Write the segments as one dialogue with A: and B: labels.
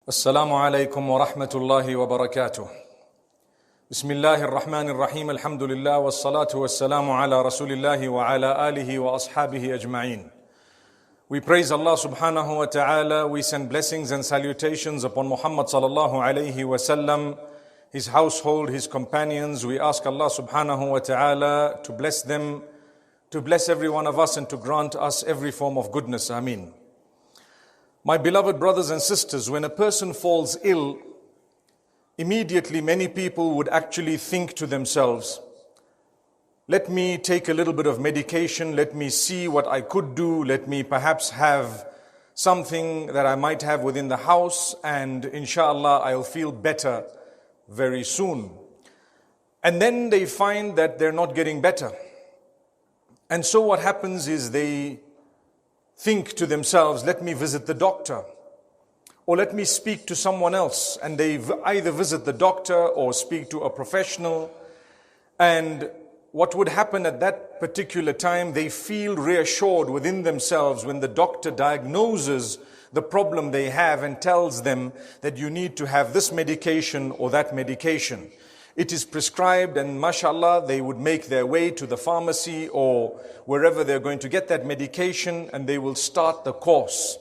A: السلام عليكم ورحمة الله وبركاته. بسم الله الرحمن الرحيم. الحمد لله والصلاة والسلام على رسول الله وعلى آله وأصحابه أجمعين. We praise Allah subhanahu wa ta'ala. We send blessings and salutations upon Muhammad sallallahu alayhi wa sallam, his household, his companions. We ask Allah subhanahu wa ta'ala to bless them, to bless every one of us and to grant us every form of goodness. Ameen. My beloved brothers and sisters, when a person falls ill, immediately many people would actually think to themselves, let me take a little bit of medication, let me see what I could do, let me perhaps have something that I might have within the house, and inshallah I'll feel better very soon. And then they find that they're not getting better. And so what happens is they think to themselves, let me visit the doctor, or let me speak to someone else. And they either visit the doctor or speak to a professional. And what would happen at that particular time, they feel reassured within themselves when the doctor diagnoses the problem they have and tells them that you need to have this medication or that medication. It is prescribed, and mashallah, they would make their way to the pharmacy or wherever they're going to get that medication, and they will start the course.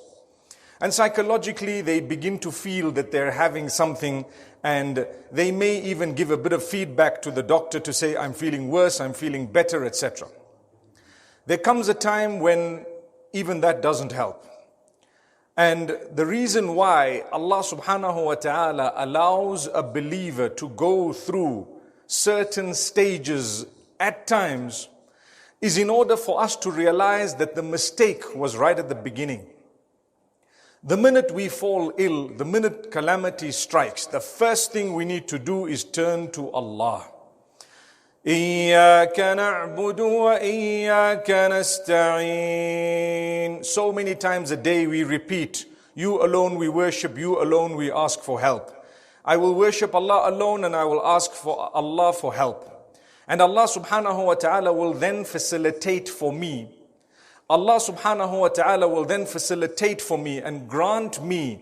A: And psychologically, they begin to feel that they're having something, and they may even give a bit of feedback to the doctor to say, I'm feeling worse, I'm feeling better, etc. There comes a time when even that doesn't help. And the reason why Allah subhanahu wa ta'ala allows a believer to go through certain stages at times is in order for us to realize that the mistake was right at the beginning. The minute we fall ill, the minute calamity strikes, the first thing we need to do is turn to Allah. إِيَّاكَ نَعْبُدُ وَإِيَّاكَ نَسْتَعِينُ. So many times a day we repeat, you alone we worship, you alone we ask for help. I will worship Allah alone and I will ask for Allah for help. And Allah subhanahu wa ta'ala will then facilitate for me. Allah subhanahu wa ta'ala will then facilitate for me and grant me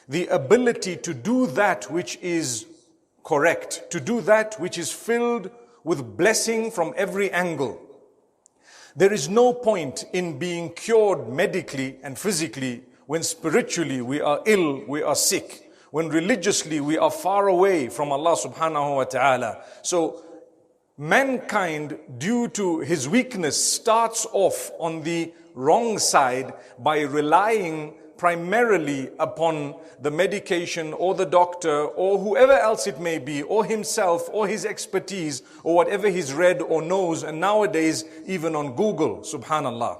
A: the ability to do that which is correct, to do that which is filled with blessing from every angle. There is no point in being cured medically and physically when spiritually we are ill, we are sick, when religiously we are far away from Allah subhanahu wa ta'ala. So mankind, due to his weakness, starts off on the wrong side by relying primarily upon the medication or the doctor or whoever else it may be, or himself or his expertise or whatever he's read or knows, and nowadays even on Google, subhanallah.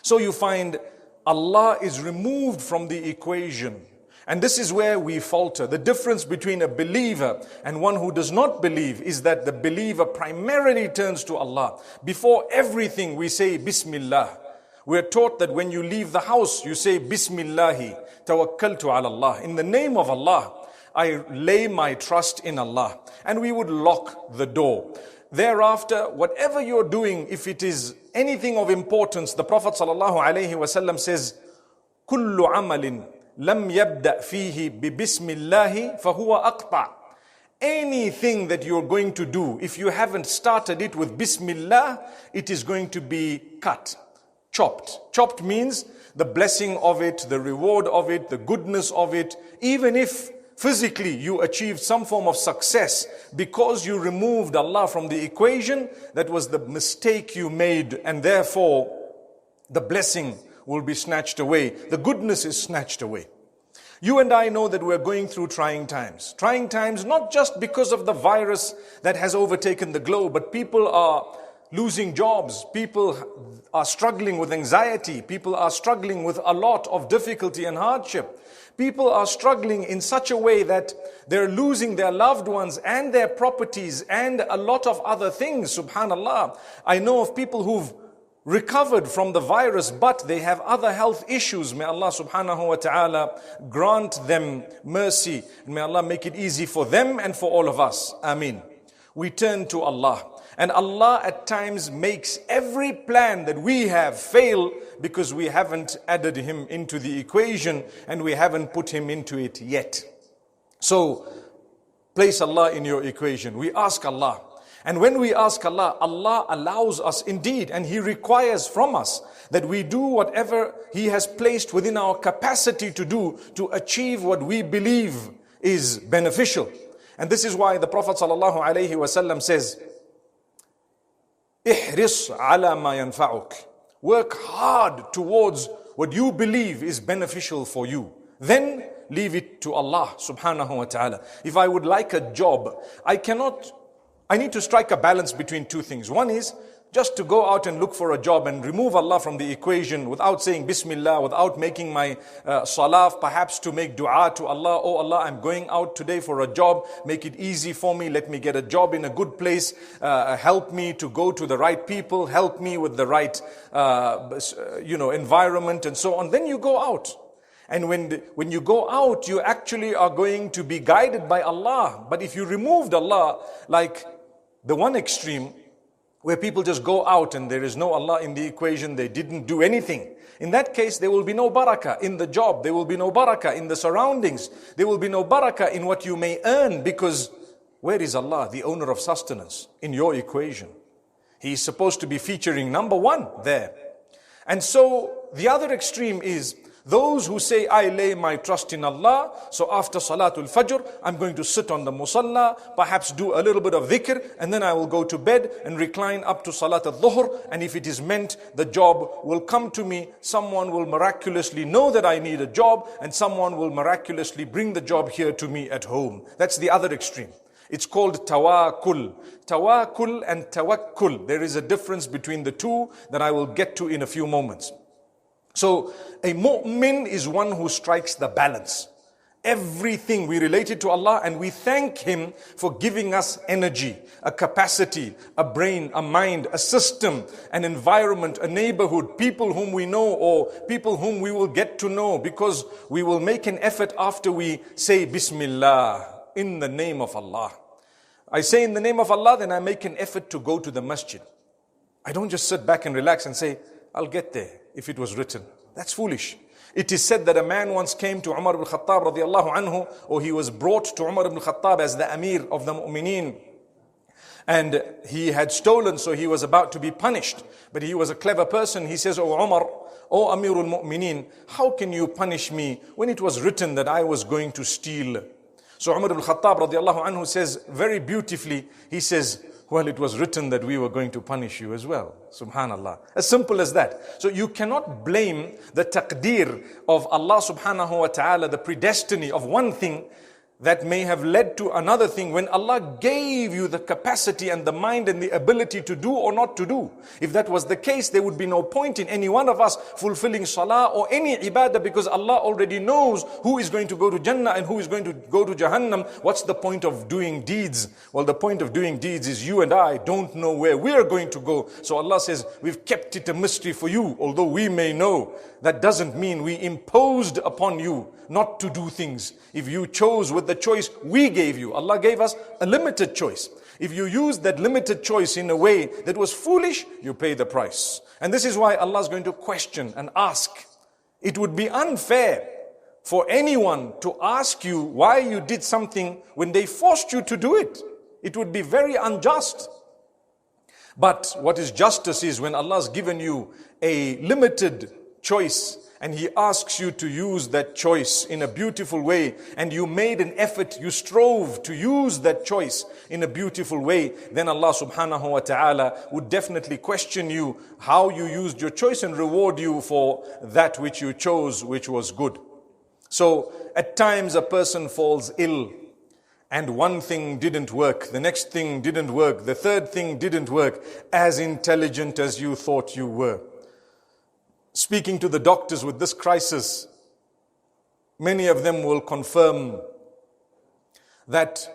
A: So you find Allah is removed from the equation. And this is where we falter. The difference between a believer and one who does not believe is that the believer primarily turns to Allah. Before everything we say Bismillah. We're taught that when you leave the house, you say Bismillahi tawakkaltu ala Allah. In the name of Allah, I lay my trust in Allah. And we would lock the door. Thereafter, whatever you're doing, if it is anything of importance, the Prophet ﷺ says, Kullu amalin lam yabda fihi bi bismillahi fahuwa aqta'. Anything that you're going to do, if you haven't started it with Bismillah, it is going to be cut. Chopped. Chopped means the blessing of it, the reward of it, the goodness of it. Even if physically you achieved some form of success because you removed Allah from the equation, that was the mistake you made, and therefore the blessing will be snatched away. The goodness is snatched away. You and I know that we're going through trying times. Trying times not just because of the virus that has overtaken the globe, but people are losing jobs, people are struggling with anxiety, people are struggling with a lot of difficulty and hardship. People are struggling in such a way that they're losing their loved ones and their properties and a lot of other things, subhanallah. I know of people who've recovered from the virus, but they have other health issues. May Allah subhanahu wa ta'ala grant them mercy. And may Allah make it easy for them and for all of us. Ameen. we turn to Allah. And Allah at times makes every plan that we have fail because we haven't added Him into the equation and we haven't put Him into it yet. So, place Allah in your equation. We ask Allah. And when we ask Allah, Allah allows us indeed, and He requires from us that we do whatever He has placed within our capacity to do to achieve what we believe is beneficial. And this is why the Prophet ﷺ says, "Ihris ala ma yanfa'uk." Work hard towards what you believe is beneficial for you. Then leave it to Allah subhanahu wa ta'ala. If I would like a job, I need to strike a balance between two things. One is just to go out and look for a job and remove Allah from the equation without saying Bismillah, without making my salah, perhaps to make dua to Allah. Oh Allah, I'm going out today for a job. Make it easy for me. Let me get a job in a good place. Help me to go to the right people. Help me with the right environment and so on. Then you go out. And when you go out, you actually are going to be guided by Allah. But if you removed Allah, like the one extreme, where people just go out and there is no Allah in the equation, they didn't do anything. In that case, there will be no barakah in the job. There will be no barakah in the surroundings. There will be no barakah in what you may earn, because where is Allah, the owner of sustenance, in your equation? He is supposed to be featuring number one there. And so the other extreme is those who say, I lay my trust in Allah, so after Salatul Fajr, I'm going to sit on the musalla, perhaps do a little bit of dhikr, and then I will go to bed and recline up to Salat al-Dhuhr, and if it is meant, the job will come to me. Someone will miraculously know that I need a job, and someone will miraculously bring the job here to me at home. That's the other extreme. It's called tawakkul. Tawakkul and tawakkul. There is a difference between the two that I will get to in a few moments. So a mu'min is one who strikes the balance. Everything we relate it to Allah, and we thank Him for giving us energy, a capacity, a brain, a mind, a system, an environment, a neighborhood, people whom we know or people whom we will get to know, because we will make an effort after we say Bismillah, in the name of Allah. I say in the name of Allah, then I make an effort to go to the masjid. I don't just sit back and relax and say, I'll get there if it was written. That's foolish. It is said that a man once came to Umar ibn Khattab radiallahu anhu, or he was brought to Umar ibn Khattab as the Amir of the Mu'mineen. And he had stolen, so he was about to be punished. But he was a clever person. He says, Oh Umar, O Amirul Mu'mineen, how can you punish me when it was written that I was going to steal? So Umar ibn Khattab radiallahu anhu says very beautifully, he says, well, it was written that we were going to punish you as well. Subhanallah. As simple as that. So you cannot blame the taqdeer of Allah subhanahu wa ta'ala, the predestiny of one thing that may have led to another thing, when Allah gave you the capacity and the mind and the ability to do or not to do. If that was the case, there would be no point in any one of us fulfilling salah or any ibadah, because Allah already knows who is going to go to Jannah and who is going to go to Jahannam. What's the point of doing deeds? Well, the point of doing deeds is you and I don't know where we are going to go. So Allah says, we've kept it a mystery for you, although we may know. That doesn't mean we imposed upon you not to do things. If you chose with the choice we gave you, Allah gave us a limited choice. If you used that limited choice in a way that was foolish, you pay the price. And this is why Allah is going to question and ask. It would be unfair for anyone to ask you why you did something when they forced you to do it. It would be very unjust. But what is justice is when Allah has given you a limited choice and He asks you to use that choice in a beautiful way, and you made an effort, you strove to use that choice in a beautiful way, then Allah subhanahu wa ta'ala would definitely question you how you used your choice and reward you for that which you chose, which was good. So at times a person falls ill, and one thing didn't work, the next thing didn't work, the third thing didn't work, as intelligent as you thought you were. Speaking to the doctors with this crisis, many of them will confirm that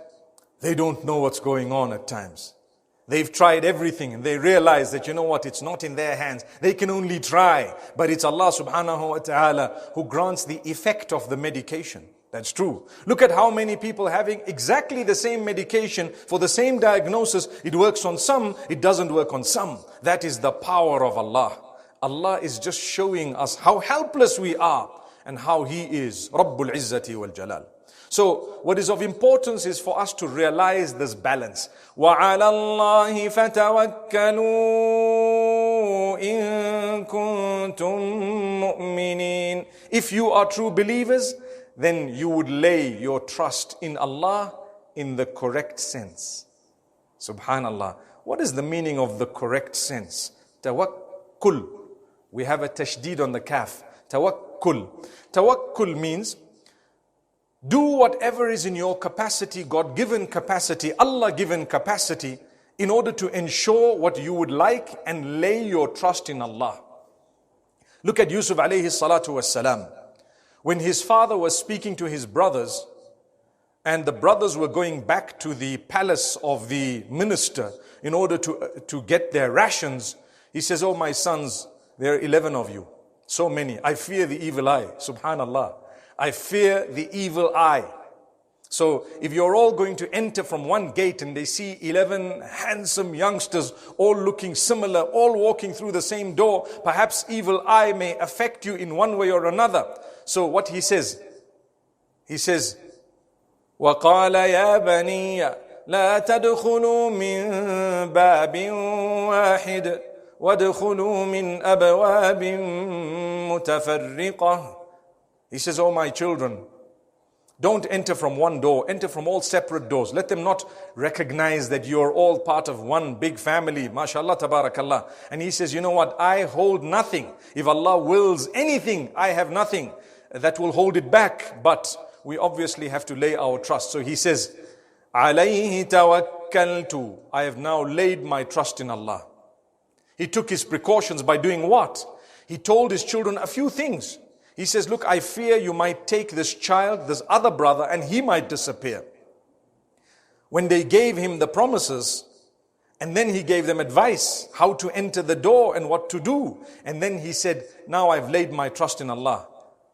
A: they don't know what's going on at times. They've tried everything and they realize that, you know what, it's not in their hands. They can only try, but it's Allah subhanahu wa ta'ala who grants the effect of the medication. That's true. Look at how many people having exactly the same medication for the same diagnosis. It works on some, it doesn't work on some. That is the power of Allah. Allah is just showing us how helpless we are and how He is Rabbul Izzati wal Jalal. So what is of importance is for us to realize this balance. وَعَلَى اللَّهِ فَتَوَكَّلُوا إِن كُنتُم مُؤْمِنِينَ. If you are true believers, then you would lay your trust in Allah in the correct sense. Subhanallah. What is the meaning of the correct sense? Tawakkul. We have a tashdid on the kaf. Tawakkul. Tawakkul means do whatever is in your capacity, God-given capacity, Allah-given capacity, in order to ensure what you would like and lay your trust in Allah. Look at Yusuf alayhi salatu wassalam. When his father was speaking to his brothers, and the brothers were going back to the palace of the minister in order to get their rations, he says, "Oh my sons, there are 11 of you. So many. I fear the evil eye." Subhanallah. I fear the evil eye. So if you're all going to enter from one gate and they see 11 handsome youngsters all looking similar, all walking through the same door, perhaps evil eye may affect you in one way or another. So what he says? He says, وَقَالَ يَا بَنِيَّ لَا تَدْخُلُوا مِن بَابٍ وَاحِدٍ وَادْخُلُوا مِنْ أَبْوَابٍ مُتَفَرِّقَةٍ. He says, "Oh my children, don't enter from one door, enter from all separate doors. Let them not recognize that you're all part of one big family. MashaAllah, tabarakallah." And he says, "You know what? I hold nothing. If Allah wills anything, I have nothing that will hold it back. But we obviously have to lay our trust." So he says, "Alayhi tawakkaltu." I have now laid my trust in Allah. He took his precautions by doing what? He told his children a few things. He says, "Look, I fear you might take this child, this other brother, and he might disappear." When they gave him the promises, and then he gave them advice, how to enter the door and what to do. And then he said, "Now I've laid my trust in Allah.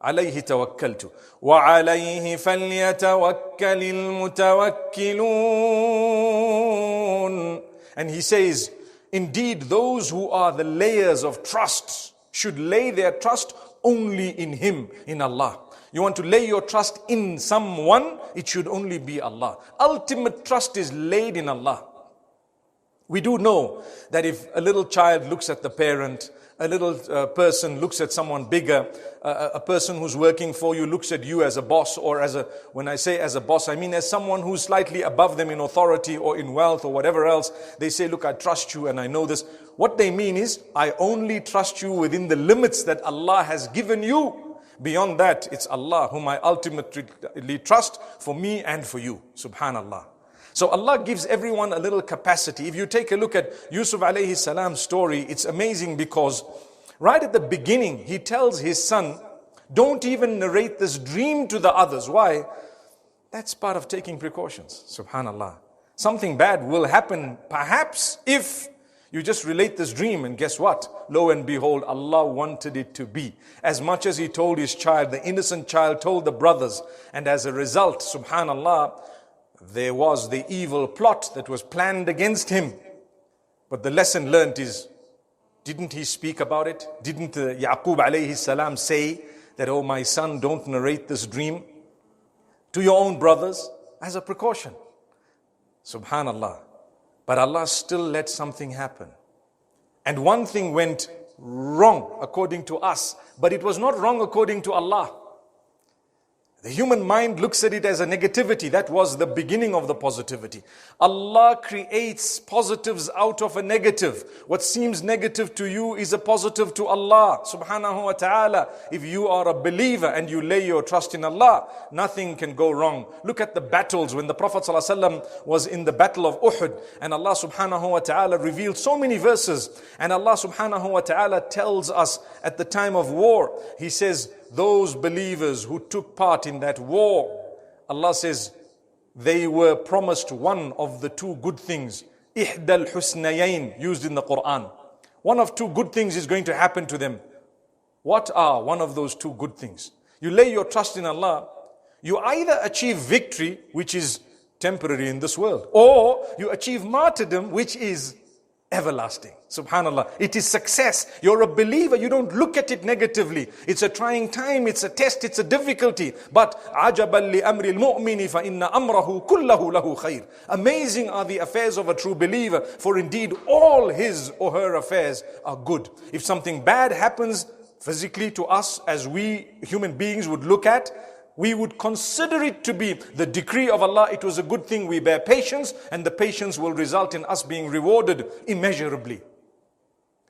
A: Alayhi tawakkaltu. Wa alayhi falyatawakkal almutawakkilun." And he says, indeed, those who are the layers of trust should lay their trust only in Him, in Allah. You want to lay your trust in someone, it should only be Allah. Ultimate trust is laid in Allah. We do know that if a little child looks at the parent, a little person looks at someone bigger, a person who's working for you looks at you as a boss, or when I say as a boss, I mean as someone who's slightly above them in authority or in wealth or whatever else. They say, "Look, I trust you and I know this." What they mean is, I only trust you within the limits that Allah has given you. Beyond that, it's Allah whom I ultimately trust for me and for you. Subhanallah. So Allah gives everyone a little capacity. If you take a look at Yusuf alayhi salam's story, it's amazing because right at the beginning, he tells his son, "Don't even narrate this dream to the others." Why? That's part of taking precautions. Subhanallah. Something bad will happen perhaps if you just relate this dream, and guess what? Lo and behold, Allah wanted it to be. As much as He told His child, the innocent child told the brothers, and as a result, subhanallah, there was the evil plot that was planned against him. But the lesson learnt is, didn't he speak about it? Didn't Yaqub alayhi salam say that, "Oh my son, don't narrate this dream to your own brothers as a precaution"? Subhanallah. But Allah still let something happen. And one thing went wrong according to us, but it was not wrong according to Allah. The human mind looks at it as a negativity. That was the beginning of the positivity. Allah creates positives out of a negative. What seems negative to you is a positive to Allah subhanahu wa ta'ala. If you are a believer and you lay your trust in Allah, nothing can go wrong. Look at the battles when the Prophet ﷺ was in the battle of Uhud, and Allah subhanahu wa ta'ala revealed so many verses, and Allah subhanahu wa ta'ala tells us at the time of war, He says, those believers who took part in that war, Allah says, they were promised one of the two good things. Ihdal husnayayn, used in the Quran. One of two good things is going to happen to them. What are one of those two good things? You lay your trust in Allah, You either achieve victory, which is temporary in this world, or you achieve martyrdom, which is everlasting. Subhanallah. It is success. You're a believer. You don't look at it negatively. It's a trying time. It's a test. It's a difficulty. But عَجَبًا لِأَمْرِ الْمُؤْمِنِ فَإِنَّ أَمْرَهُ كُلَّهُ لَهُ خَيْرٌ. Amazing are the affairs of a true believer, for indeed all his or her affairs are good. If something bad happens physically to us, as we human beings would look at, we would consider it to be the decree of Allah. It was a good thing. We bear patience, and the patience will result in us being rewarded immeasurably.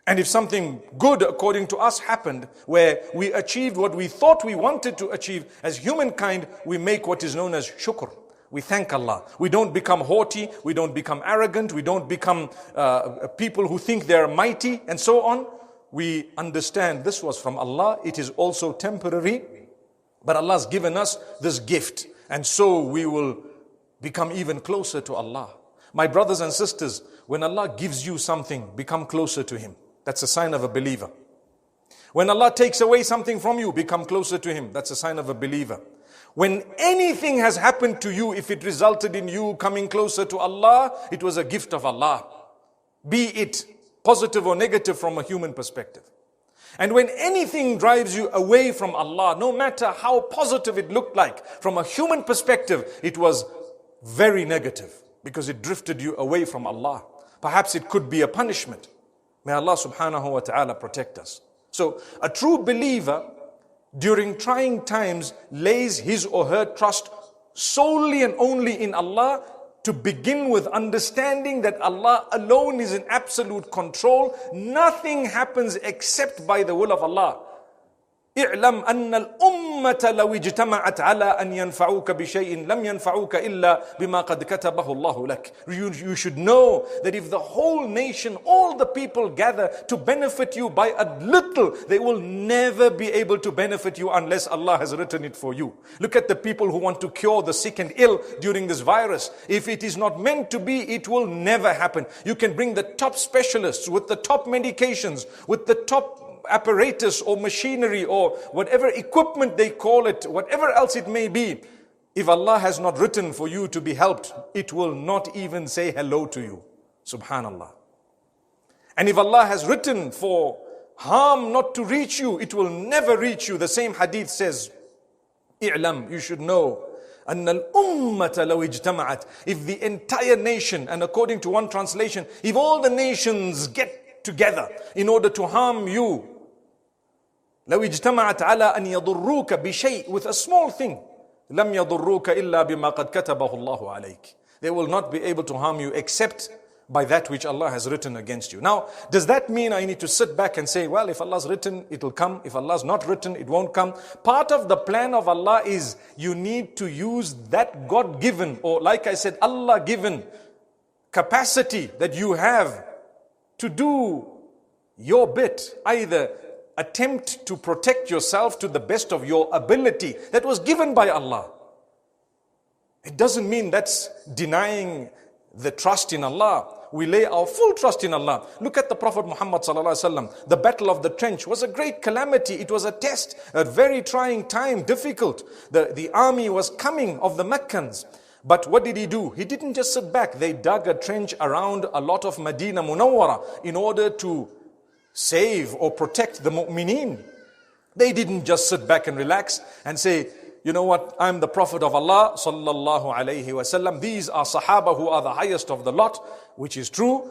A: And if something good according to us happened, where we achieved what we thought we wanted to achieve, as humankind, we make what is known as shukr. We thank Allah. We don't become haughty. We don't become arrogant. We don't become people who think they're mighty and so on. We understand this was from Allah. It is also temporary. But Allah has given us this gift, and so we will become even closer to Allah. My brothers and sisters, when Allah gives you something, become closer to Him. That's a sign of a believer. When Allah takes away something from you, become closer to Him. That's a sign of a believer. When anything has happened to you, if it resulted in you coming closer to Allah, it was a gift of Allah. Be it positive or negative from a human perspective. And when anything drives you away from Allah, no matter how positive it looked like, from a human perspective, it was very negative because it drifted you away from Allah. Perhaps it could be a punishment. May Allah subhanahu wa ta'ala protect us. So a true believer during trying times lays his or her trust solely and only in Allah, to begin with understanding that Allah alone is in absolute control. Nothing happens except by the will of Allah. اعلم أن الأمة لو اجتمعت على أن ينفعوك بشيء لم ينفعوك إلا بما قد كتبه الله لك. You should know that if the whole nation, all the people gather to benefit you by a little, they will never be able to benefit you unless Allah has written it for you. Look at the people who want to cure the sick and ill during this virus. If it is not meant to be, it will never happen. You can bring the top specialists with the top medications, with the top apparatus or machinery or whatever equipment they call it, whatever else it may be. If Allah has not written for you to be helped, it will not even say hello to you. Subhanallah. And if Allah has written for harm not to reach you, it will never reach you. The same hadith says, "I'lam," you should know, أن الأمة لو اجتمعت. If the entire nation, and according to one translation, if all the nations get together in order to harm you, لو اجتمعت على أن يضروك بشيء, with a small thing, لم يضروك إلا بما قد كتبه الله عليك. They will not be able to harm you except by that which Allah has written against you. Now, does that mean I need to sit back and say, well, if Allah's written, it will come. If Allah's not written, it won't come? Part of the plan of Allah is you need to use that God-given, or like I said, Allah-given capacity that you have to do your bit. Either attempt to protect yourself to the best of your ability that was given by Allah. It doesn't mean that's denying the trust in Allah. We lay our full trust in Allah. Look at the Prophet Muhammad sallallahu alaihi wasallam. The battle of the trench was a great calamity. It was a test, a very trying time, difficult. The army was coming of the Meccans. But what did he do? He didn't just sit back. They dug a trench around a lot of Medina Munawwara in order to save or protect the mu'mineen. They didn't just sit back and relax and say, you know what, I'm the Prophet of Allah sallallahu alayhi wasallam. These are Sahaba who are the highest of the lot, which is true.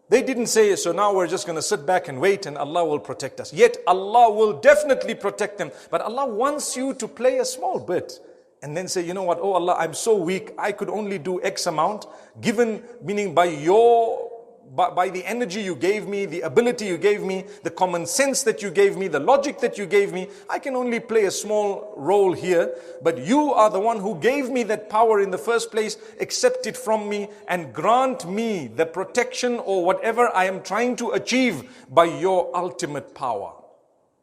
A: They didn't say, so now we're just going to sit back and wait and Allah will protect us. Yet Allah will definitely protect them. But Allah wants you to play a small bit and then say, you know what, oh Allah, I'm so weak, I could only do X amount, given, meaning by the energy you gave me, the ability you gave me, the common sense that you gave me, the logic that you gave me, I can only play a small role here. But you are the one who gave me that power in the first place. Accept it from me and grant me the protection or whatever I am trying to achieve by your ultimate power.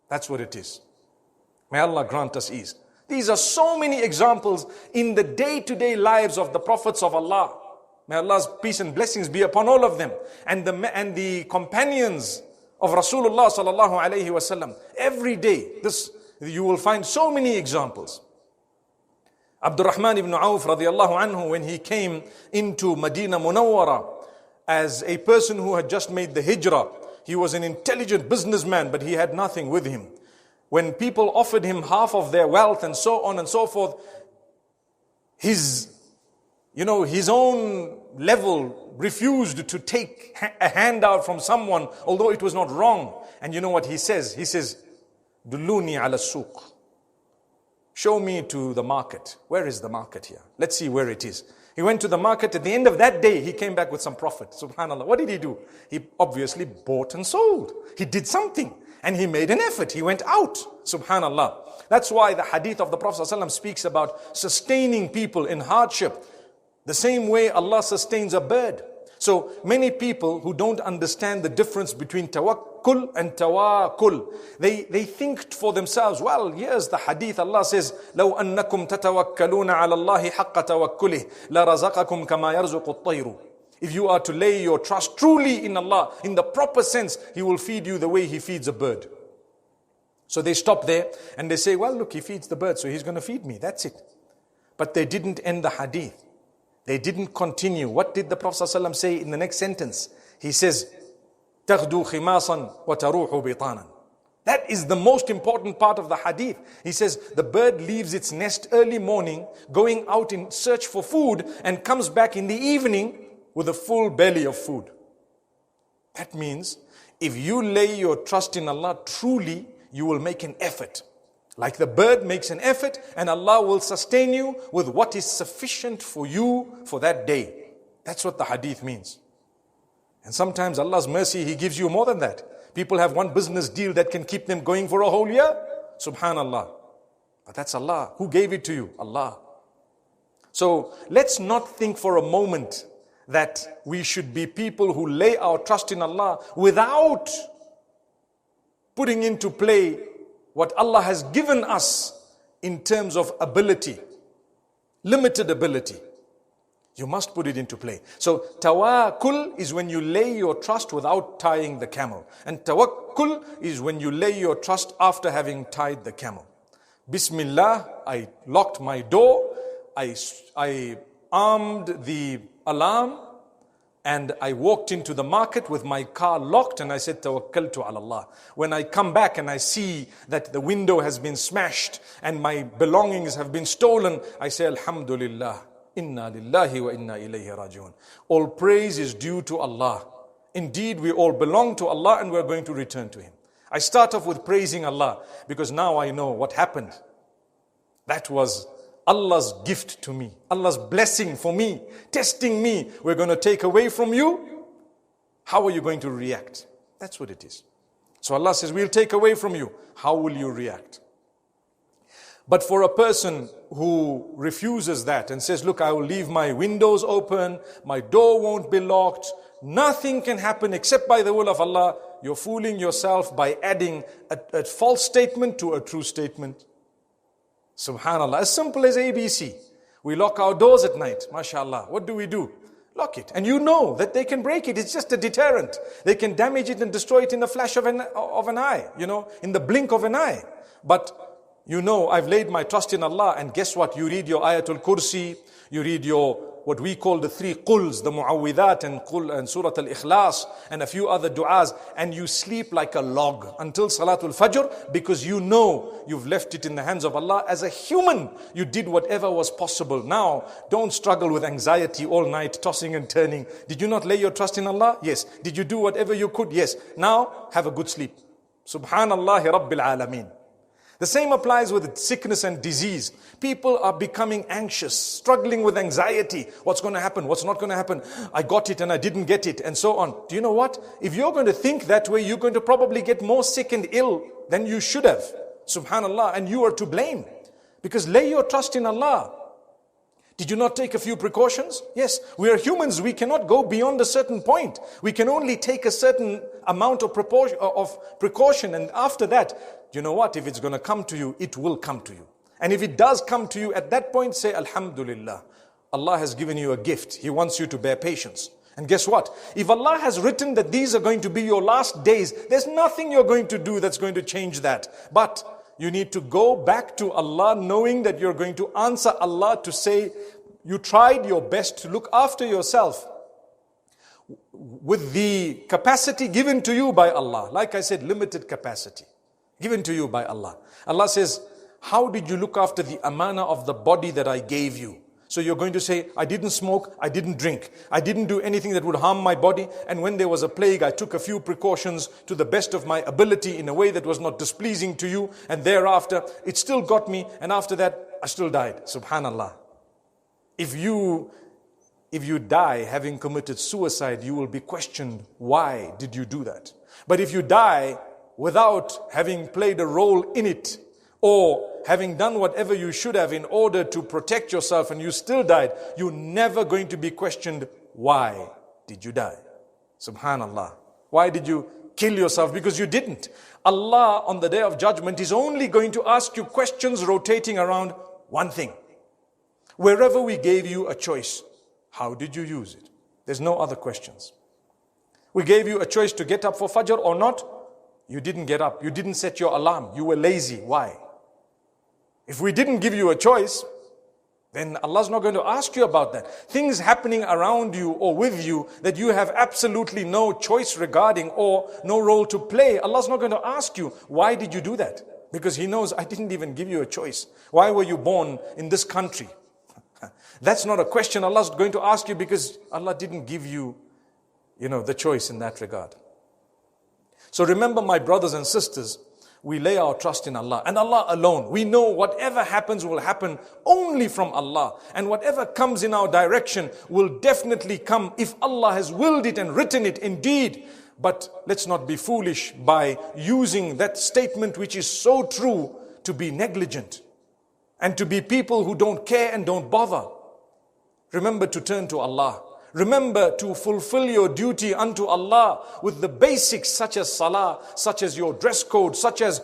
A: That's what it is. May Allah grant us ease. These are so many examples in the day-to-day lives of the prophets of Allah. May Allah's peace and blessings be upon all of them. And the companions of Rasulullah sallallahu alayhi wasallam. Every day, you will find so many examples. Abdurrahman ibn Auf radiallahu anhu, when he came into Medina Munawwara as a person who had just made the hijrah, he was an intelligent businessman, but he had nothing with him. When people offered him half of their wealth and so on and so forth, his own level refused to take a handout from someone, although it was not wrong. And you know what he says? He says, Dulluni ala suq. Show me to the market. Where is the market here? Let's see where it is. He went to the market. At the end of that day, he came back with some profit. Subhanallah. What did he do? He obviously bought and sold. He did something. And he made an effort. He went out. Subhanallah. That's why the hadith of the Prophet ﷺ speaks about sustaining people in hardship. The same way Allah sustains a bird. So many people who don't understand the difference between tawakkul and tawakkul, they think for themselves, well, here's the hadith. Allah says, لَوْ أَنَّكُمْ تَتَوَكَّلُونَ عَلَى اللَّهِ حَقَّ تَوَكُّلِهِ لَرَزَقَكُمْ كَمَا يَرْزُقُ الطَّيْرُ. If you are to lay your trust truly in Allah, in the proper sense, He will feed you the way He feeds a bird. So they stop there and they say, well, look, He feeds the bird, so He's going to feed me. That's it. But they didn't end the hadith. They didn't continue. What did the Prophet ﷺ say in the next sentence? He says, تَغْدُو خِمَاصًا وَتَرُوحُ بِطَانًا. That is the most important part of the hadith. He says, the bird leaves its nest early morning, going out in search for food, and comes back in the evening with a full belly of food. That means, if you lay your trust in Allah truly, you will make an effort. Like the bird makes an effort, and Allah will sustain you with what is sufficient for you for that day. That's what the hadith means. And sometimes Allah's mercy, He gives you more than that. People have one business deal that can keep them going for a whole year. Subhanallah. But that's Allah. Who gave it to you? Allah. So let's not think for a moment that we should be people who lay our trust in Allah without putting into play what Allah has given us in terms of ability, limited ability. You must put it into play. So tawakkul is when you lay your trust without tying the camel. And tawakkul is when you lay your trust after having tied the camel. Bismillah, I locked my door, I armed the alarm, and I walked into the market with my car locked, and I said, Tawakkaltu ala Allah. When I come back and I see that the window has been smashed and my belongings have been stolen, I say, Alhamdulillah, inna lillahi wa inna ilayhi rajiun. All praise is due to Allah. Indeed, we all belong to Allah and we're going to return to Him. I start off with praising Allah because now I know what happened. That was Allah's gift to me, Allah's blessing for me, testing me. We're going to take away from you. How are you going to react? That's what it is. So Allah says, we'll take away from you. How will you react? But for a person who refuses that and says, look, I will leave my windows open, my door won't be locked, nothing can happen except by the will of Allah, you're fooling yourself by adding a false statement to a true statement. Subhanallah, as simple as ABC. We lock our doors at night, mashallah. What do? Lock it. And you know that they can break it. It's just a deterrent. They can damage it and destroy it in the flash of an eye, in the blink of an eye. But I've laid my trust in Allah, and guess what? You read your Ayatul Kursi, you read your what we call the 3 quls, the Mu'awwidat and Surah Al-Ikhlas and a few other du'as, and you sleep like a log until Salatul Fajr, because you know you've left it in the hands of Allah. As a human, you did whatever was possible. Now, don't struggle with anxiety all night, tossing and turning. Did you not lay your trust in Allah? Yes. Did you do whatever you could? Yes. Now, have a good sleep. Subhanallahi Rabbil Alameen. The same applies with sickness and disease. People are becoming anxious, struggling with anxiety. What's going to happen? What's not going to happen? I got it and I didn't get it, and so on. Do you know what? If you're going to think that way, you're going to probably get more sick and ill than you should have. Subhanallah. And you are to blame. Because lay your trust in Allah. Did you not take a few precautions? Yes, we are humans. We cannot go beyond a certain point. We can only take a certain amount of precaution. And after that, you know what? If it's going to come to you, it will come to you. And if it does come to you at that point, say, Alhamdulillah. Allah has given you a gift. He wants you to bear patience. And guess what? If Allah has written that these are going to be your last days, there's nothing you're going to do that's going to change that. But You need to go back to Allah knowing that you're going to answer Allah to say, you tried your best to look after yourself with the capacity given to you by Allah. Like I said, limited capacity given to you by Allah. Allah says, how did you look after the amana of the body that I gave you? So you're going to say, I didn't smoke, I didn't drink, I didn't do anything that would harm my body, and when there was a plague, I took a few precautions to the best of my ability in a way that was not displeasing to you, and thereafter, it still got me, and after that, I still died. Subhanallah. If you die having committed suicide, you will be questioned, why did you do that? But if you die without having played a role in it, or having done whatever you should have in order to protect yourself and you still died, you're never going to be questioned, why did you die? Subhanallah. Why did you kill yourself? Because you didn't. Allah on the day of judgment is only going to ask you questions rotating around one thing. Wherever we gave you a choice, how did you use it? There's no other questions. We gave you a choice to get up for Fajr or not. You didn't get up. You didn't set your alarm. You were lazy. Why? If we didn't give you a choice, then Allah's not going to ask you about that. Things happening around you or with you that you have absolutely no choice regarding or no role to play, Allah's not going to ask you, why did you do that? Because He knows, I didn't even give you a choice. Why were you born in this country? That's not a question Allah's going to ask you, because Allah didn't give you, the choice in that regard. So remember, my brothers and sisters, we lay our trust in Allah and Allah alone. We know whatever happens will happen only from Allah. And whatever comes in our direction will definitely come if Allah has willed it and written it indeed. But let's not be foolish by using that statement which is so true to be negligent and to be people who don't care and don't bother. Remember to turn to Allah. Remember to fulfill your duty unto Allah with the basics such as salah, such as your dress code, such as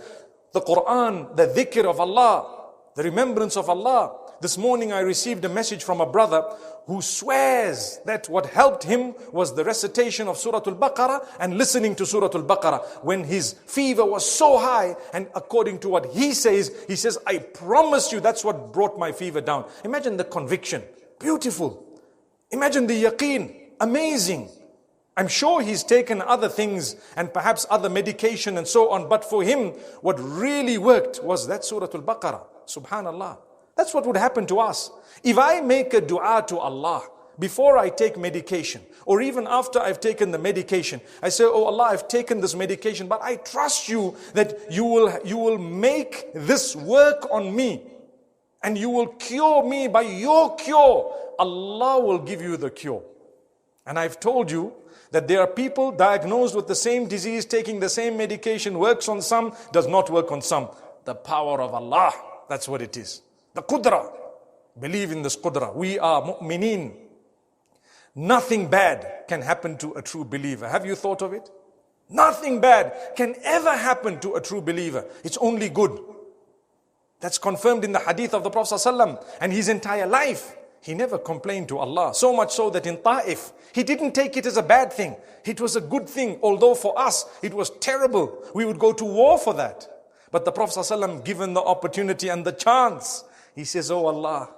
A: the Quran, the dhikr of Allah, the remembrance of Allah. This morning I received a message from a brother who swears that what helped him was the recitation of Surah Al-Baqarah and listening to Surah Al-Baqarah when his fever was so high, and according to what he says, I promise you that's what brought my fever down. Imagine the conviction. Beautiful. Imagine the yaqeen, amazing. I'm sure he's taken other things and perhaps other medication and so on, but for him, what really worked was that Surah Al-Baqarah. Subhanallah. That's what would happen to us. If I make a dua to Allah before I take medication, or even after I've taken the medication, I say, oh Allah, I've taken this medication, but I trust you that you will make this work on me, and you will cure me by your cure. Allah will give you the cure. And I've told you that there are people diagnosed with the same disease, taking the same medication, works on some, does not work on some. The power of Allah, that's what it is. The qudra. Believe in this qudra. We are mu'mineen. Nothing bad can happen to a true believer. Have you thought of it? Nothing bad can ever happen to a true believer. It's only good. That's confirmed in the hadith of the Prophet ﷺ, and his entire life. He never complained to Allah. So much so that in Ta'if, he didn't take it as a bad thing. It was a good thing. Although for us, it was terrible. We would go to war for that. But the Prophet ﷺ, given the opportunity and the chance, he says, oh Allah,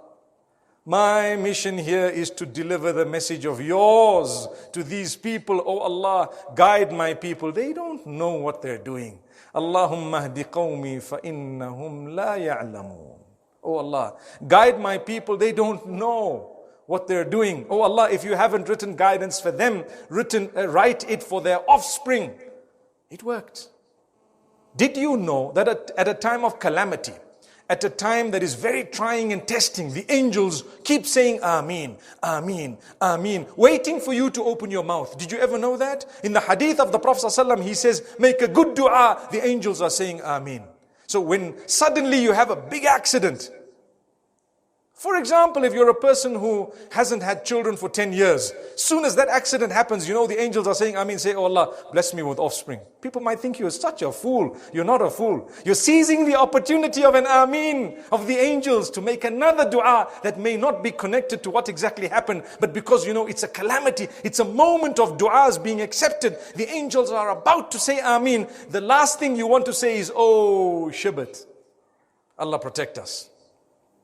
A: my mission here is to deliver the message of yours to these people. Oh Allah, guide my people. They don't know what they're doing. Allahumma hdi qawmi fa innahum la ya'lamun. Oh Allah, guide my people. They don't know what they're doing. Oh Allah, if you haven't written guidance for them, write it for their offspring. It worked. Did you know that at a time of calamity, at a time that is very trying and testing, the angels keep saying Ameen, Ameen, Ameen, waiting for you to open your mouth? Did you ever know that? In the hadith of the Prophet ﷺ, he says, make a good dua, the angels are saying Ameen. So when suddenly you have a big accident, for example, if you're a person who hasn't had children for 10 years, soon as that accident happens, you know the angels are saying, Ameen, say, oh Allah, bless me with offspring. People might think you're such a fool. You're not a fool. You're seizing the opportunity of an Ameen of the angels to make another dua that may not be connected to what exactly happened, but because you know it's a calamity, it's a moment of duas being accepted. The angels are about to say Ameen. The last thing you want to say is, oh, Shibat. Allah protect us.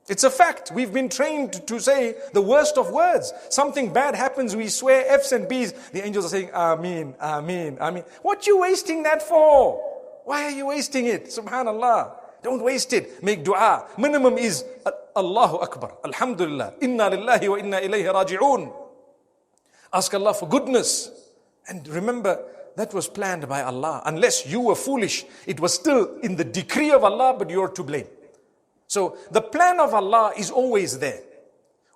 A: It's a fact. We've been trained to say the worst of words. Something bad happens, we swear F's and B's. The angels are saying, Ameen, Ameen, Ameen. What you wasting that for? Why are you wasting it? Subhanallah. Don't waste it. Make dua. Minimum is Allahu Akbar. Alhamdulillah. Inna lillahi wa inna ilayhi raji'un. Ask Allah for goodness. And remember, that was planned by Allah. Unless you were foolish, it was still in the decree of Allah, but you're to blame. So the plan of Allah is always there.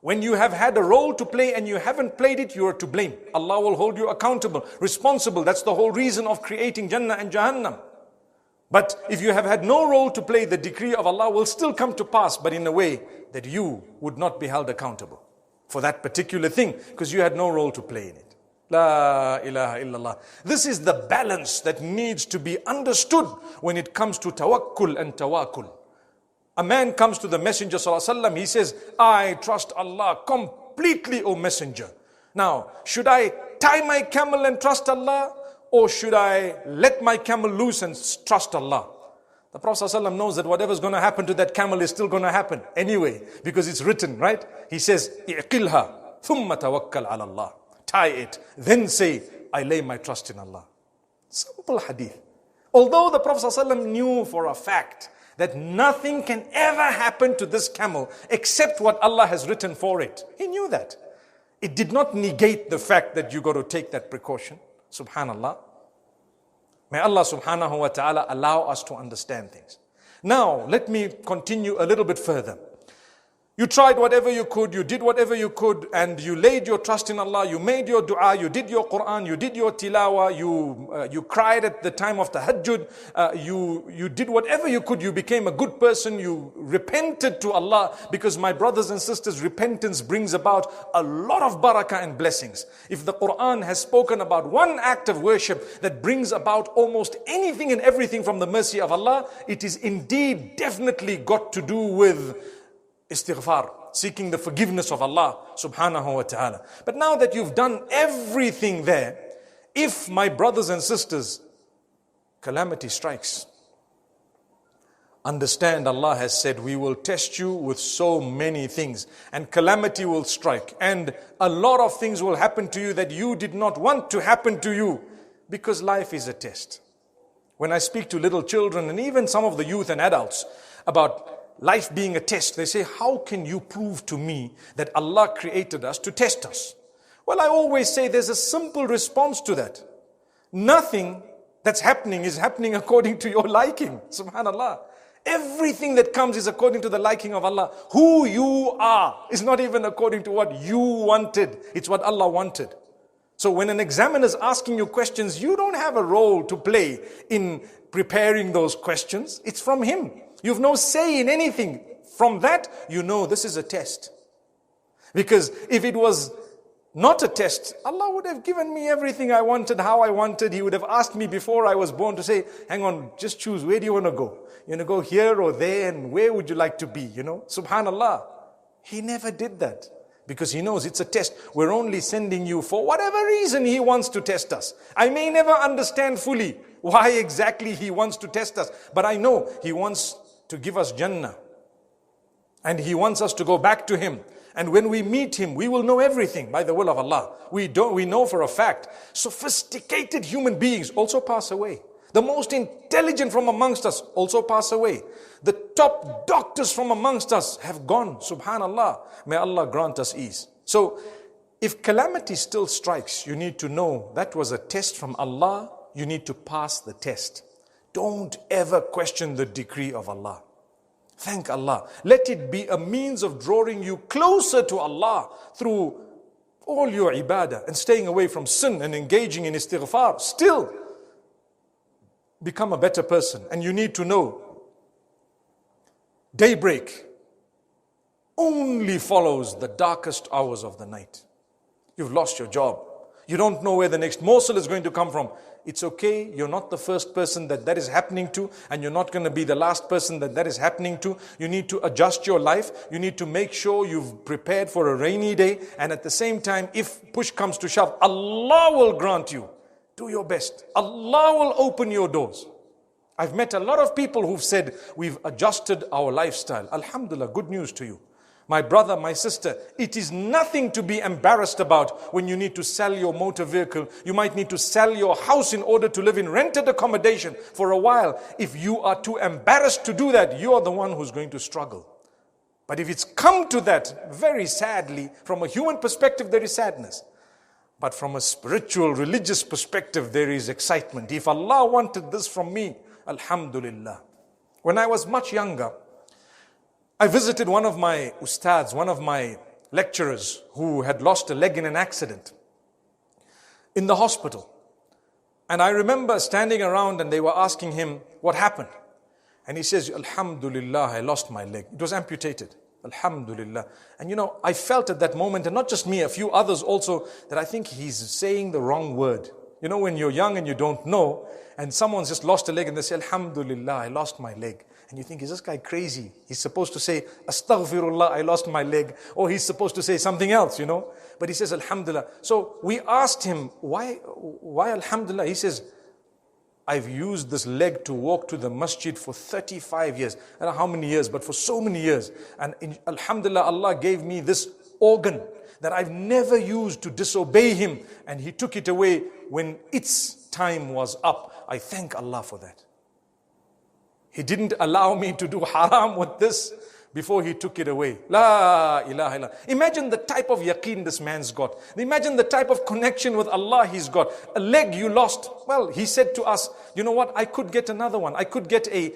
A: When you have had a role to play and you haven't played it, you are to blame. Allah will hold you accountable, responsible. That's the whole reason of creating Jannah and Jahannam. But if you have had no role to play, the decree of Allah will still come to pass, but in a way that you would not be held accountable for that particular thing, because you had no role to play in it. La ilaha illallah. This is the balance that needs to be understood when it comes to tawakkul and tawakkul. A man comes to the Messenger ﷺ, he says, I trust Allah completely, O Messenger. Now, should I tie my camel and trust Allah, or should I let my camel loose and trust Allah? The Prophet ﷺ knows that whatever's going to happen to that camel is still going to happen anyway, because it's written, right? He says, i'qilha, thumma tawakkal ala Allah. Tie it, then say, I lay my trust in Allah. Simple hadith. Although the Prophet ﷺ knew for a fact that nothing can ever happen to this camel except what Allah has written for it. He knew that. It did not negate the fact that you got to take that precaution. Subhanallah. May Allah subhanahu wa ta'ala allow us to understand things. Now, let me continue a little bit further. You tried whatever you could, you did whatever you could, and you laid your trust in Allah, you made your dua, you did your Quran, you did your tilawa, you cried at the time of tahajjud, you did whatever you could, you became a good person, you repented to Allah, because my brothers and sisters, repentance brings about a lot of barakah and blessings. If the Quran has spoken about one act of worship that brings about almost anything and everything from the mercy of Allah, it is indeed definitely got to do with istighfar, seeking the forgiveness of Allah subhanahu wa ta'ala. But now that you've done everything there, if, my brothers and sisters, calamity strikes, understand Allah has said we will test you with so many things, and calamity will strike, and a lot of things will happen to you that you did not want to happen to you, because life is a test. When I speak to little children and even some of the youth and adults about life being a test, they say, how can you prove to me that Allah created us to test us? Well, I always say there's a simple response to that. Nothing that's happening is happening according to your liking. Subhanallah. Everything that comes is according to the liking of Allah. Who you are is not even according to what you wanted. It's what Allah wanted. So when an examiner is asking you questions, you don't have a role to play in preparing those questions. It's from him. You've no say in anything. From that, you know this is a test. Because if it was not a test, Allah would have given me everything I wanted, how I wanted. He would have asked me before I was born to say, hang on, just choose, where do you want to go? You want to go here or there, and where would you like to be? Subhanallah. He never did that. Because He knows it's a test. We're only sending you for whatever reason He wants to test us. I may never understand fully why exactly He wants to test us, but I know He wants to give us Jannah. And He wants us to go back to Him. And when we meet Him, we will know everything by the will of Allah. We know for a fact. Sophisticated human beings also pass away. The most intelligent from amongst us also pass away. The top doctors from amongst us have gone. Subhanallah. May Allah grant us ease. So, if calamity still strikes, you need to know that was a test from Allah. You need to pass the test. Don't ever question the decree of Allah. Thank Allah. Let it be a means of drawing you closer to Allah through all your ibadah and staying away from sin and engaging in istighfar. Still, become a better person. And you need to know, daybreak only follows the darkest hours of the night. You've lost your job. You don't know where the next morsel is going to come from. It's okay. You're not the first person that is happening to, and you're not going to be the last person that is happening to. You need to adjust your life. You need to make sure you've prepared for a rainy day. And at the same time, if push comes to shove, Allah will grant you. Do your best. Allah will open your doors. I've met a lot of people who've said, we've adjusted our lifestyle. Alhamdulillah, good news to you. My brother, my sister, it is nothing to be embarrassed about when you need to sell your motor vehicle. You might need to sell your house in order to live in rented accommodation for a while. If you are too embarrassed to do that, you are the one who's going to struggle. But if it's come to that, very sadly, from a human perspective, there is sadness. But from a spiritual, religious perspective, there is excitement. If Allah wanted this from me, alhamdulillah. When I was much younger, I visited one of my ustads, one of my lecturers who had lost a leg in an accident in the hospital. And I remember standing around and they were asking him, what happened? And he says, alhamdulillah, I lost my leg. It was amputated. Alhamdulillah. And you know, I felt at that moment, and not just me, a few others also, that I think he's saying the wrong word. You know, when you're young and you don't know, and someone's just lost a leg and they say, alhamdulillah, I lost my leg. And you think, is this guy crazy? He's supposed to say, astaghfirullah, I lost my leg. Or he's supposed to say something else, you know. But he says, alhamdulillah. So we asked him, why alhamdulillah? He says, I've used this leg to walk to the masjid for 35 years. I don't know how many years, but for so many years. And alhamdulillah, Allah gave me this organ that I've never used to disobey Him. And He took it away when its time was up. I thank Allah for that. He didn't allow me to do haram with this before He took it away. La ilaha illallah. Imagine the type of yaqeen this man's got. Imagine the type of connection with Allah he's got. A leg you lost. Well, he said to us, you know what? I could get another one. I could get a,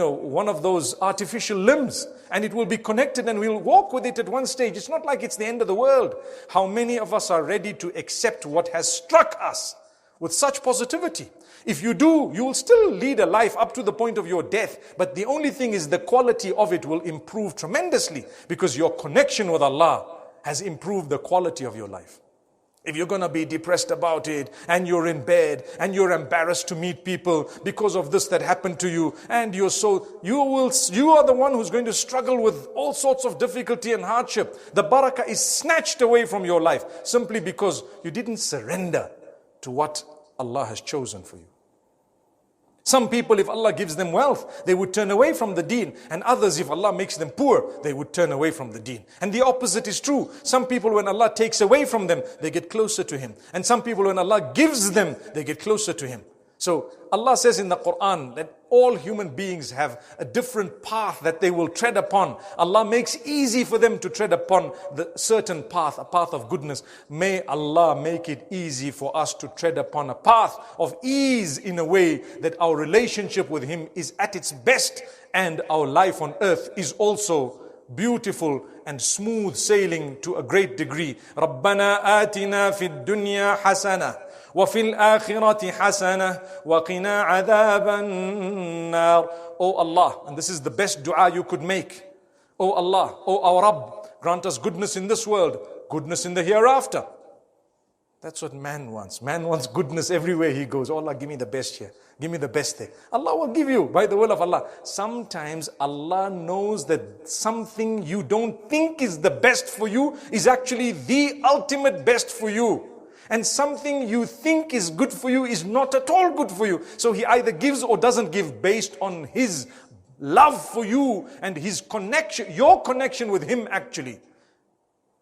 A: one of those artificial limbs. And it will be connected and we'll walk with it at one stage. It's not like it's the end of the world. How many of us are ready to accept what has struck us with such positivity? If you do, you will still lead a life up to the point of your death. But the only thing is the quality of it will improve tremendously because your connection with Allah has improved the quality of your life. If you're going to be depressed about it and you're in bed and you're embarrassed to meet people because of this that happened to you and you are the one who's going to struggle with all sorts of difficulty and hardship. The barakah is snatched away from your life simply because you didn't surrender to what Allah has chosen for you. Some people, if Allah gives them wealth, they would turn away from the deen. And others, if Allah makes them poor, they would turn away from the deen. And the opposite is true. Some people, when Allah takes away from them, they get closer to Him. And some people, when Allah gives them, they get closer to Him. So Allah says in the Quran that all human beings have a different path that they will tread upon. Allah makes easy for them to tread upon the certain path, a path of goodness. May Allah make it easy for us to tread upon a path of ease in a way that our relationship with Him is at its best and our life on earth is also beautiful and smooth sailing to a great degree. رَبَّنَا آتِنَا فِي الدُّنْيَا حَسَنَةً وَفِي الْآخِرَةِ حَسَنَةً وَقِنَا عَذَابَ النَّارِ. Oh Allah, and this is the best dua you could make. Oh Allah, oh our Rabb, grant us goodness in this world, goodness in the hereafter. That's what man wants. Man wants goodness everywhere he goes. Oh Allah, give me the best here. Give me the best there. Allah will give you by the will of Allah. Sometimes Allah knows that something you don't think is the best for you is actually the ultimate best for you. And something you think is good for you is not at all good for you. So He either gives or doesn't give based on His love for you and His connection, your connection with Him actually.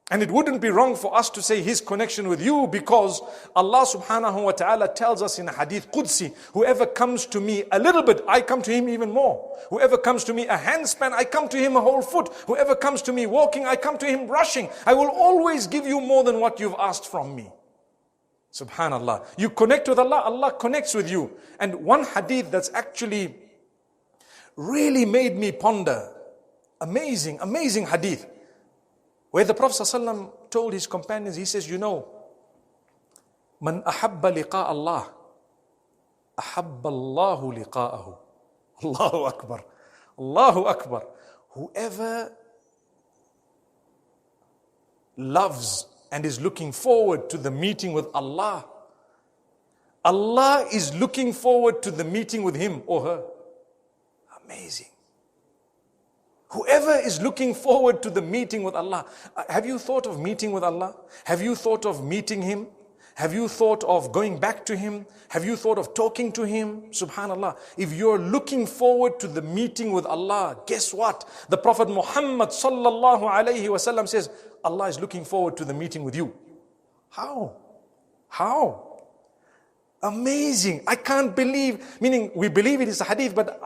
A: And it wouldn't be wrong for us to say His connection with you because Allah subhanahu wa ta'ala tells us in a hadith Qudsi, whoever comes to me a little bit, I come to him even more. Whoever comes to me a handspan, I come to him a whole foot. Whoever comes to me walking, I come to him rushing. I will always give you more than what you've asked from me. Subhanallah. You connect with Allah, Allah connects with you. And one hadith that's actually really made me ponder, amazing hadith, where the Prophet ﷺ told his companions, he says, you know, Man ahabba liqa Allah, ahabba Allahu liqa'ahu. Allahu Akbar. Allahu Akbar. Whoever loves and is looking forward to the meeting with Allah, Allah is looking forward to the meeting with him or her. Amazing. Whoever is looking forward to the meeting with Allah. Have you thought of meeting with Allah? Have you thought of meeting Him? Have you thought of going back to him? Have you thought of talking to him? Subhanallah. If you're looking forward to the meeting with Allah, guess what? The Prophet Muhammad sallallahu alayhi wasallam says, Allah is looking forward to the meeting with you. How? How? Amazing. I can't believe, meaning we believe it is a hadith, but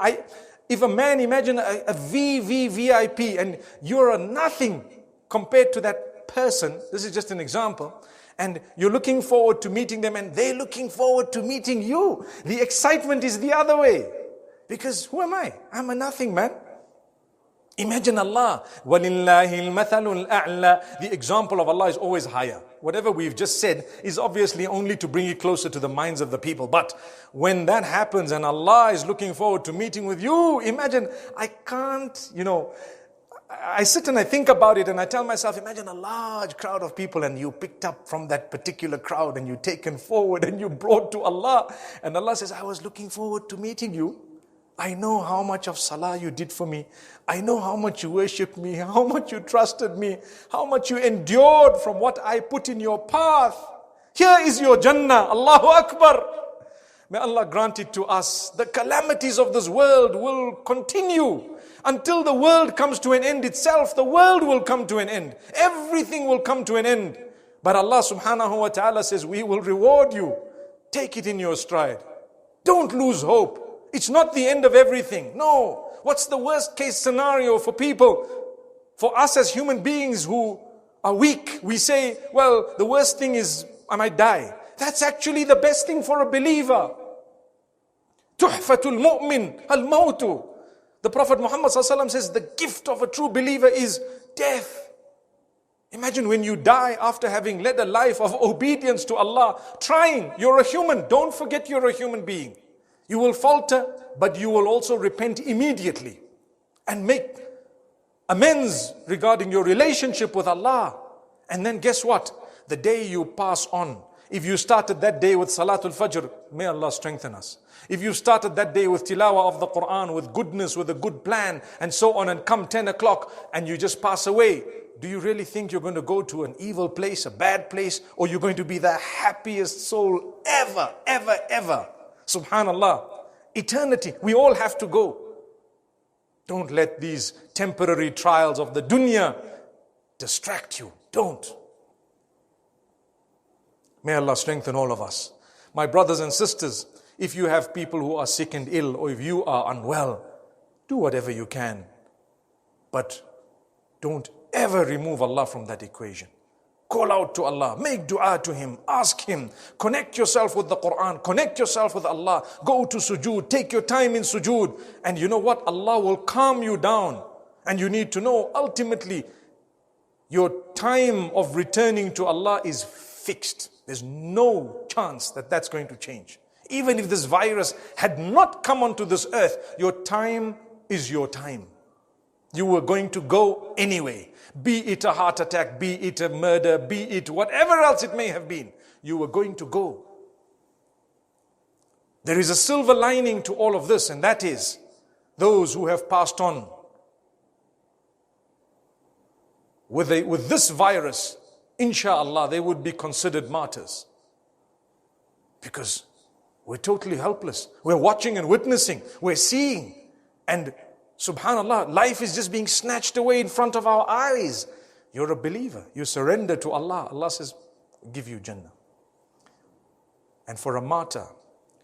A: if a man, imagine a VIP and you're a nothing compared to that person, this is just an example, and you're looking forward to meeting them and they're looking forward to meeting you. The excitement is the other way. Because who am I? I'm a nothing, man. Imagine Allah. وَلِلَّهِ الْمَثَلُ الْأَعْلَى. The example of Allah is always higher. Whatever we've just said is obviously only to bring it closer to the minds of the people. But when that happens and Allah is looking forward to meeting with you, imagine, I can't, I sit and I think about it and I tell myself, imagine a large crowd of people and you picked up from that particular crowd and you taken forward and you brought to Allah. And Allah says, I was looking forward to meeting you. I know how much of salah you did for me. I know how much you worshipped me, how much you trusted me, how much you endured from what I put in your path. Here is your Jannah. Allahu Akbar. May Allah grant it to us. The calamities of this world will continue. Until the world comes to an end itself, the world will come to an end. Everything will come to an end. But Allah subhanahu wa ta'ala says, we will reward you. Take it in your stride. Don't lose hope. It's not the end of everything. No. What's the worst case scenario for people? For us as human beings who are weak, we say, well, the worst thing is I might die. That's actually the best thing for a believer. Tuhfatul mu'min al-mawtu. The Prophet Muhammad says the gift of a true believer is death. Imagine when you die after having led a life of obedience to Allah, trying. You're a human. Don't forget you're a human being. You will falter, but you will also repent immediately and make amends regarding your relationship with Allah. And then guess what? The day you pass on, if you started that day with Salatul Fajr, may Allah strengthen us. If you started that day with tilawah of the Quran, with goodness, with a good plan, and so on, and come 10 o'clock and you just pass away, do you really think you're going to go to an evil place, a bad place, or you're going to be the happiest soul ever, ever, ever? Subhanallah. Eternity. We all have to go. Don't let these temporary trials of the dunya distract you. Don't. May Allah strengthen all of us. My brothers and sisters, if you have people who are sick and ill, or if you are unwell, do whatever you can. But don't ever remove Allah from that equation. Call out to Allah, make dua to Him, ask Him, connect yourself with the Quran, connect yourself with Allah, go to sujood, take your time in sujood, and you know what? Allah will calm you down. And you need to know, ultimately, your time of returning to Allah is fixed. There's no chance that that's going to change. Even if this virus had not come onto this earth, your time is your time. You were going to go anyway. Be it a heart attack, be it a murder, be it whatever else it may have been. You were going to go. There is a silver lining to all of this, and that is those who have passed on with this virus, inshallah, they would be considered martyrs. Because we're totally helpless. We're watching and witnessing. We're seeing. And subhanallah, life is just being snatched away in front of our eyes. You're a believer. You surrender to Allah. Allah says, I'll give you Jannah. And for a martyr,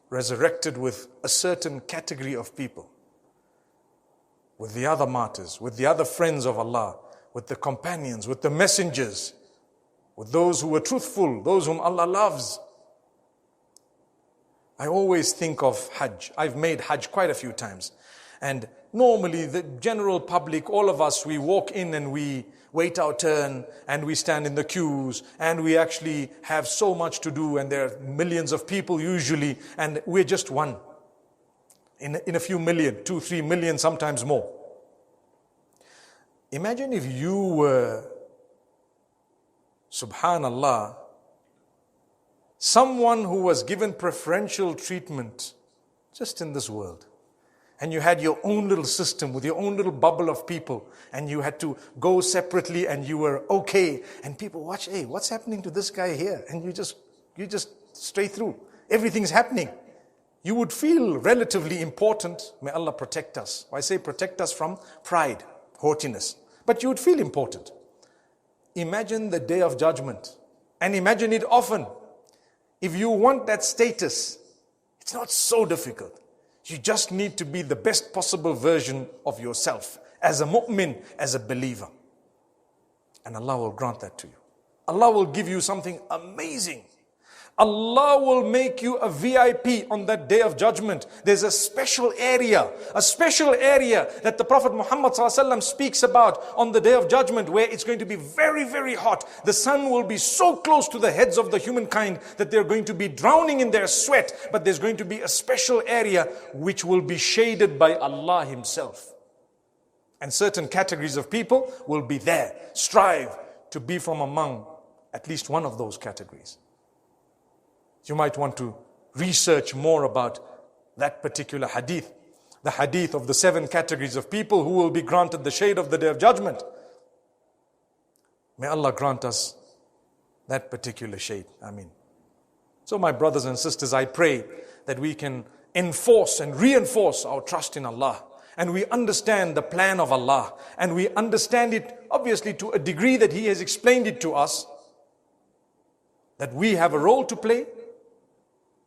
A: resurrected with a certain category of people, with the other martyrs, with the other friends of Allah, with the companions, with the messengers, with those who were truthful, those whom Allah loves. I always think of Hajj. I've made Hajj quite a few times. And normally the general public, all of us, we walk in and we wait our turn and we stand in the queues and we actually have so much to do, and there are millions of people usually, and we're just one in a few million, 2, 3 million, sometimes more. Imagine if you were, subhanallah, someone who was given preferential treatment just in this world. And you had your own little system with your own little bubble of people, and you had to go separately and you were okay. And people watch, hey, what's happening to this guy here? And you just You just straight through. Everything's happening. You would feel relatively important. May Allah protect us. I say protect us from pride, haughtiness. But you would feel important. Imagine the day of judgment. And imagine it often. If you want that status, it's not so difficult. You just need to be the best possible version of yourself. As a mu'min, as a believer. And Allah will grant that to you. Allah will give you something amazing. Allah will make you a VIP on that day of judgment. There's a special area that the Prophet Muhammad ﷺ speaks about on the day of judgment, where it's going to be very, very hot. The sun will be so close to the heads of the humankind that they're going to be drowning in their sweat. But there's going to be a special area which will be shaded by Allah Himself. And certain categories of people will be there. Strive to be from among at least one of those categories. You might want to research more about that particular hadith. The hadith of the 7 categories of people who will be granted the shade of the day of judgment. May Allah grant us that particular shade. Ameen. So my brothers and sisters, I pray that we can enforce and reinforce our trust in Allah. And we understand the plan of Allah. And we understand it obviously to a degree that He has explained it to us. That we have a role to play.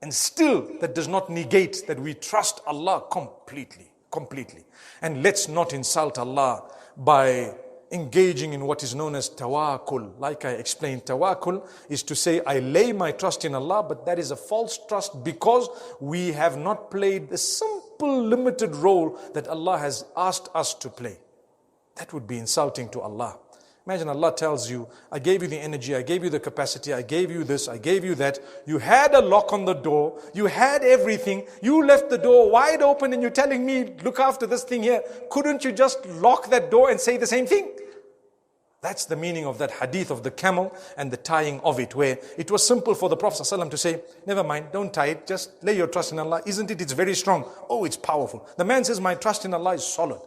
A: And still, that does not negate that we trust Allah completely. And let's not insult Allah by engaging in what is known as tawakkul. Like I explained, tawakkul is to say, I lay my trust in Allah, but that is a false trust because we have not played the simple, limited role that Allah has asked us to play. That would be insulting to Allah. Imagine Allah tells you, I gave you the energy, I gave you the capacity, I gave you this, I gave you that. You had a lock on the door, you had everything, you left the door wide open and you're telling me, look after this thing here. Couldn't you just lock that door and say the same thing? That's the meaning of that hadith of the camel and the tying of it, where it was simple for the Prophet ﷺ to say, never mind, don't tie it, just lay your trust in Allah. Isn't it? It's very strong. Oh, it's powerful. The man says, my trust in Allah is solid.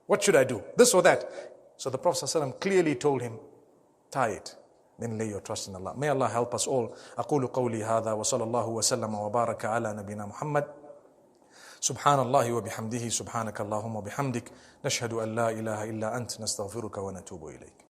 A: What should I do? This or that? So the Prophet ﷺ clearly told him, tie it, then lay your trust in Allah. May Allah help us all. أقول قولي هذا وصلى الله وسلم وبارك على نبينا محمد. سبحان الله وبحمده سبحانك اللهم وبحمدك نشهد أن لا إله إلا أنت نستغفرك ونتوب إليك.